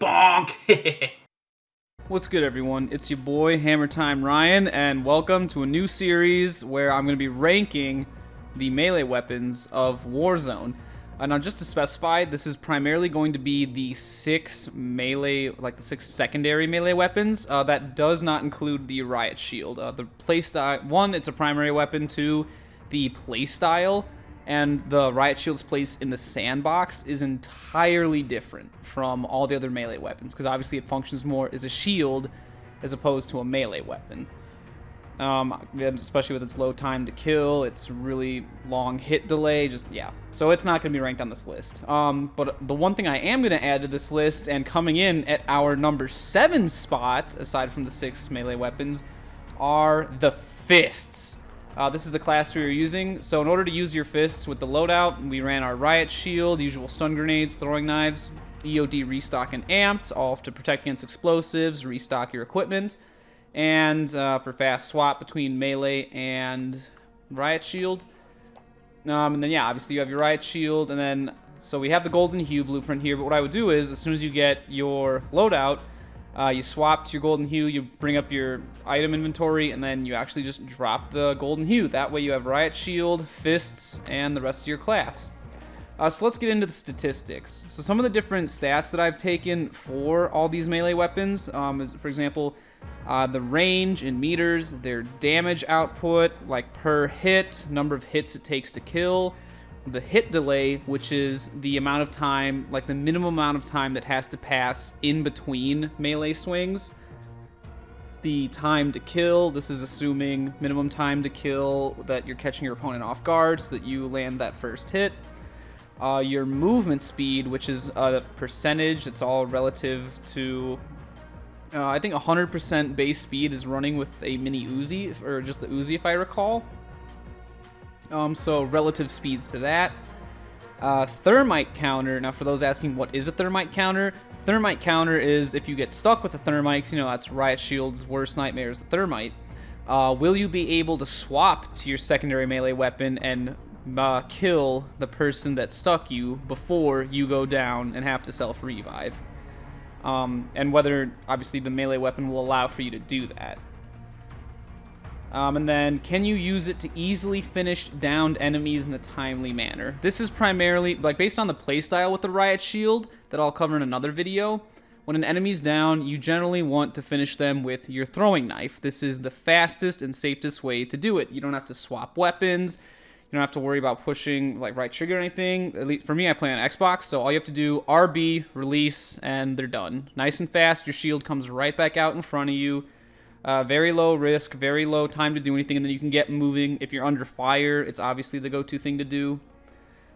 Bonk! What's good, everyone? It's your boy Hammer Time Ryan, and welcome to a new series where I'm going to be ranking the melee weapons of Warzone. Now, just to specify, this is primarily going to be the 6 melee, like the 6 secondary melee weapons. That does not include the riot shield. The playstyle, 1, it's a primary weapon. 2, the playstyle and the riot shield's place in the sandbox is entirely different from all the other melee weapons, because obviously it functions more as a shield as opposed to a melee weapon. Especially with its low time to kill, its really long hit delay, so it's not going to be ranked on this list. But the one thing I am going to add to this list, and coming in at our number 7 spot, aside from the 6 melee weapons, are the fists. This is the class we were using. So in order to use your fists with the loadout, we ran our riot shield, usual stun grenades, throwing knives, EOD restock and amped, all to protect against explosives, restock your equipment, and for fast swap between melee and riot shield. And then obviously you have your riot shield, and then so we have the golden hue blueprint here. But what I would do is, as soon as you get your loadout, you swap to your golden hue, you bring up your item inventory, and then you actually just drop the golden hue. That way you have riot shield, fists, and the rest of your class. So let's get into the statistics. So some of the different stats that I've taken for all these melee weapons is, for example, the range in meters, their damage output, like per hit, number of hits it takes to kill, the hit delay, which is the amount of time, like the minimum amount of time that has to pass in between melee swings. The time to kill, this is assuming minimum time to kill that you're catching your opponent off guard so that you land that first hit. Your movement speed, which is a percentage, it's all relative to, I think 100% base speed is running with a mini Uzi, or just the Uzi if I recall. So relative speeds to that. Thermite counter. Now, for those asking what is a thermite counter, thermite counter is if you get stuck with a thermite, that's riot shield's worst nightmare is the thermite. Will you be able to swap to your secondary melee weapon and kill the person that stuck you before you go down and have to self-revive? And whether, obviously, the melee weapon will allow for you to do that. And then, can you use it to easily finish downed enemies in a timely manner? This is primarily, based on the playstyle with the riot shield that I'll cover in another video. When an enemy's down, you generally want to finish them with your throwing knife. This is the fastest and safest way to do it. You don't have to swap weapons. You don't have to worry about pushing, right trigger or anything. At least for me, I play on Xbox, so all you have to do, RB, release, and they're done. Nice and fast, your shield comes right back out in front of you. Very low risk, very low time to do anything, and then you can get moving. If you're under fire, it's obviously the go-to thing to do.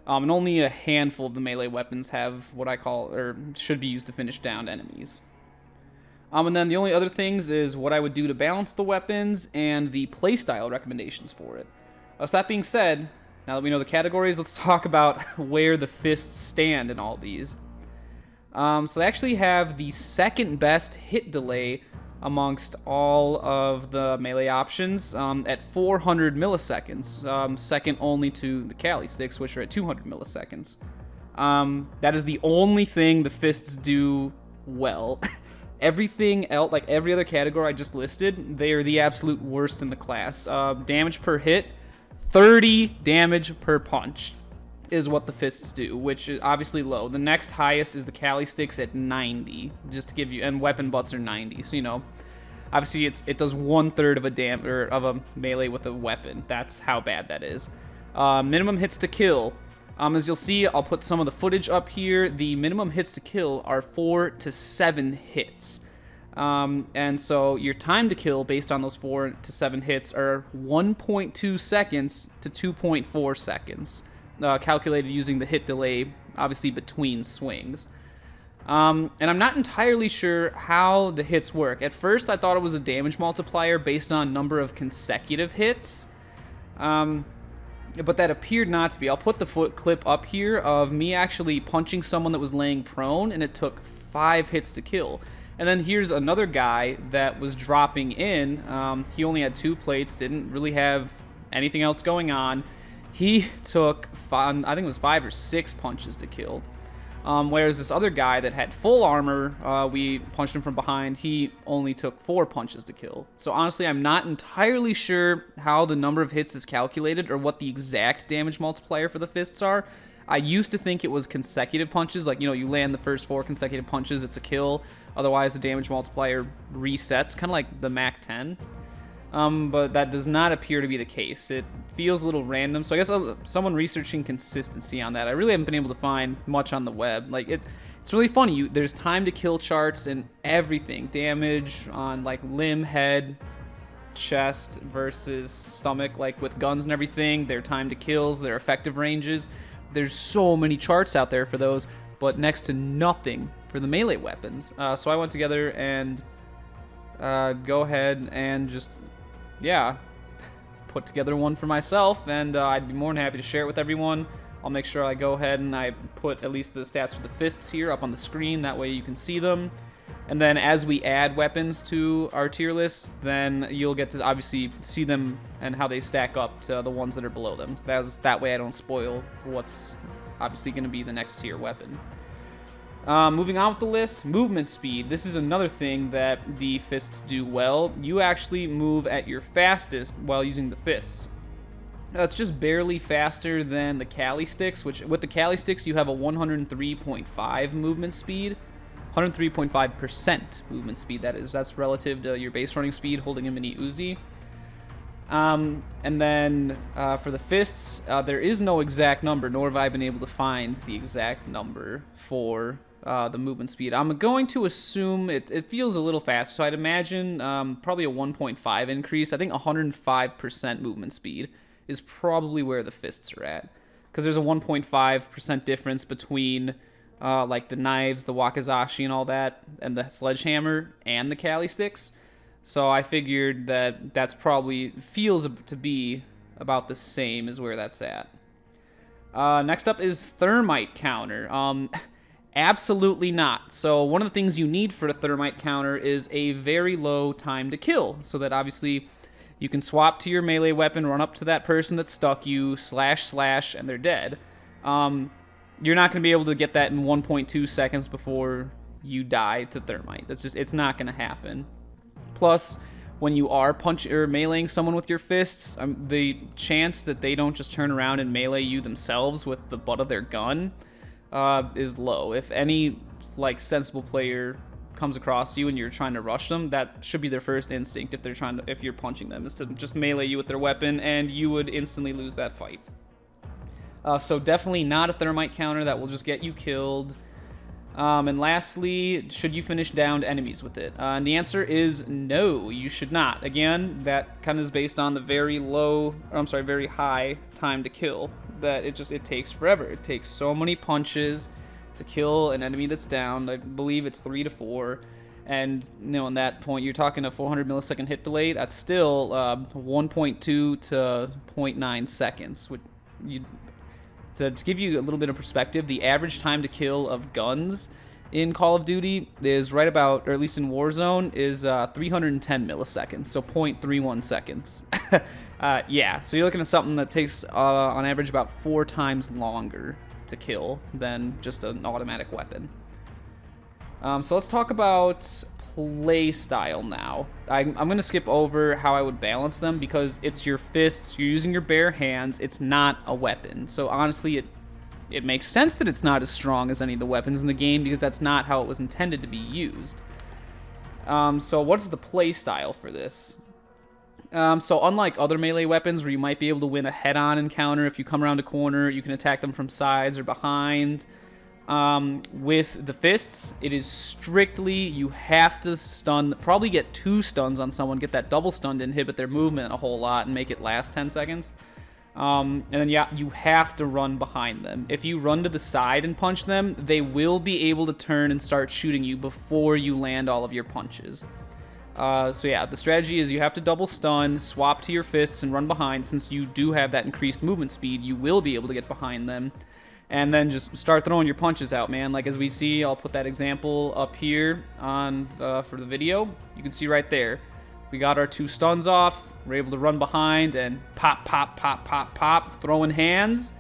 And only a handful of the melee weapons have what I call, or should be used to finish down enemies. And then the only other things is what I would do to balance the weapons and the playstyle recommendations for it. So that being said, now that we know the categories, let's talk about where the fists stand in all these. So they actually have the second best hit delay amongst all of the melee options at 400 milliseconds, second only to the Cali sticks, which are at 200 milliseconds. That is the only thing the fists do well. Everything else, like every other category I just listed, they are the absolute worst in the class. Damage per hit, 30 damage per punch is what the fists do, which is obviously low. The next highest is the Cali sticks at 90, just to give you, and weapon butts are 90. So obviously it does 1/3 of a melee with a weapon. That's how bad that is. Minimum hits to kill. As you'll see, I'll put some of the footage up here. The minimum hits to kill are 4 to 7 hits. And so your time to kill based on those 4 to 7 hits are 1.2 seconds to 2.4 seconds. Calculated using the hit delay, obviously, between swings. And I'm not entirely sure how the hits work. At first, I thought it was a damage multiplier based on number of consecutive hits. But that appeared not to be. I'll put the clip up here of me actually punching someone that was laying prone, and it took 5 hits to kill. And then here's another guy that was dropping in. He only had 2 plates, didn't really have anything else going on. He took, I think it was 5 or 6 punches to kill. Whereas this other guy that had full armor, we punched him from behind, he only took 4 punches to kill. So honestly, I'm not entirely sure how the number of hits is calculated or what the exact damage multiplier for the fists are. I used to think it was consecutive punches, like, you know, you land the first 4 consecutive punches, it's a kill. Otherwise, the damage multiplier resets, kind of like the Mac 10. But that does not appear to be the case. It feels a little random, so I guess someone researching consistency on that. I really haven't been able to find much on the web. Like, it's really funny. There's time to kill charts and everything. Damage on, like, limb, head, chest versus stomach, like with guns and everything. Their time to kills, their effective ranges. There's so many charts out there for those, but next to nothing for the melee weapons. So I went together and go ahead and just, yeah, put together one for myself, and I'd be more than happy to share it with everyone. I'll make sure I go ahead and I put at least the stats for the fists here up on the screen, that way you can see them. And then as we add weapons to our tier list, then you'll get to obviously see them and how they stack up to the ones that are below them. That way I don't spoil what's obviously going to be the next tier weapon. Moving on with the list, movement speed. This is another thing that the fists do well. You actually move at your fastest while using the fists. That's just barely faster than the Cali sticks, which with the Cali sticks you have a 103.5 movement speed. 103.5% movement speed, that is. That's relative to your base running speed holding a mini Uzi. And then for the fists, there is no exact number, nor have I been able to find the exact number for the movement speed. I'm going to assume it feels a little fast, so I'd imagine probably a 1.5 increase. I think 105% movement speed is probably where the fists are at, because there's a 1.5% difference between like the knives, the wakizashi and all that, and the sledgehammer and the Cali sticks. So I figured that that's probably feels to be about the same as where that's at. Next up is Thermite Counter. Absolutely not. So one of the things you need for the Thermite Counter is a very low time to kill, so that obviously you can swap to your melee weapon, run up to that person that stuck you, slash, and they're dead. You're not going to be able to get that in 1.2 seconds before you die to Thermite. It's not going to happen. Plus, when you are meleeing someone with your fists, the chance that they don't just turn around and melee you themselves with the butt of their gun is low. If any like sensible player comes across you and you're trying to rush them, that should be their first instinct if you're punching them, is to just melee you with their weapon, and you would instantly lose that fight. So definitely not a Thermite Counter. That will just get you killed. And lastly, should you finish downed enemies with it? And the answer is no, you should not. Again, that kind of is based on the very high time to kill. That it takes forever. It takes so many punches to kill an enemy that's downed. I believe it's 3 to 4. And, you know, in that point, you're talking a 400 millisecond hit delay. That's still 1.2 to 0.9 seconds. To give you a little bit of perspective, the average time to kill of guns in Call of Duty is right about, or at least in Warzone, is 310 milliseconds, so 0.31 seconds. Yeah, so you're looking at something that takes, on average, about 4 times longer to kill than just an automatic weapon. So let's talk about play style now. I'm going to skip over how I would balance them because it's your fists, you're using your bare hands, it's not a weapon. So honestly, it makes sense that it's not as strong as any of the weapons in the game because that's not how it was intended to be used. So what is the play style for this? So unlike other melee weapons where you might be able to win a head-on encounter, if you come around a corner, you can attack them from sides or behind. With the fists, it is strictly, you have to stun, probably get 2 stuns on someone, get that double stun to inhibit their movement a whole lot and make it last 10 seconds. And then, yeah, you have to run behind them. If you run to the side and punch them, they will be able to turn and start shooting you before you land all of your punches. So yeah, the strategy is you have to double stun, swap to your fists, and run behind. Since you do have that increased movement speed, you will be able to get behind them. And then just start throwing your punches out, man. Like as we see, I'll put that example up here on for the video. You can see right there. We got our 2 stuns off. We're able to run behind and pop, pop, pop, pop, pop, throwing hands.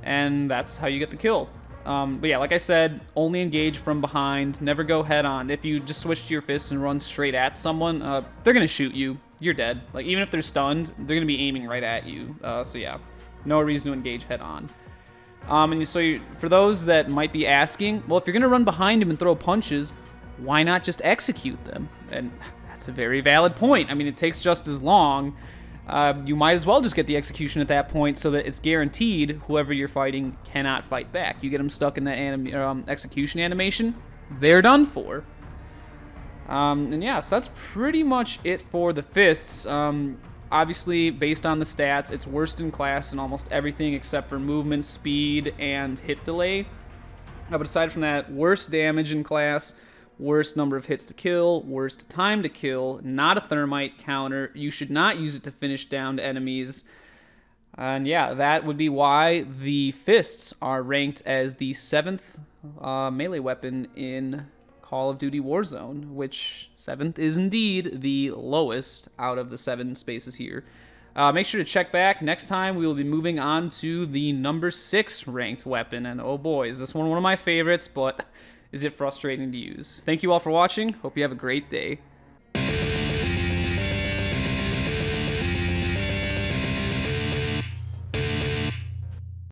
And that's how you get the kill. But yeah, like I said, only engage from behind. Never go head on. If you just switch to your fists and run straight at someone, they're gonna shoot you. You're dead. Like, even if they're stunned, they're gonna be aiming right at you. So yeah, no reason to engage head on. For those that might be asking, well, if you're gonna run behind him and throw punches, why not just execute them? And that's a very valid point. I mean, it takes just as long. You might as well just get the execution at that point so that it's guaranteed whoever you're fighting cannot fight back. You get them stuck in that execution animation, they're done for. And yeah, so that's pretty much it for the fists. Obviously, based on the stats, it's worst in class in almost everything except for movement, speed, and hit delay. But aside from that, worst damage in class, worst number of hits to kill, worst time to kill, not a Thermite Counter. You should not use it to finish down enemies. And yeah, that would be why the fists are ranked as the 7th melee weapon in Call of Duty Warzone, which 7th is indeed the lowest out of the 7 spaces here. Make sure to check back. Next time, we will be moving on to the number 6 ranked weapon. And oh boy, is this one of my favorites, but is it frustrating to use. Thank you all for watching. Hope you have a great day.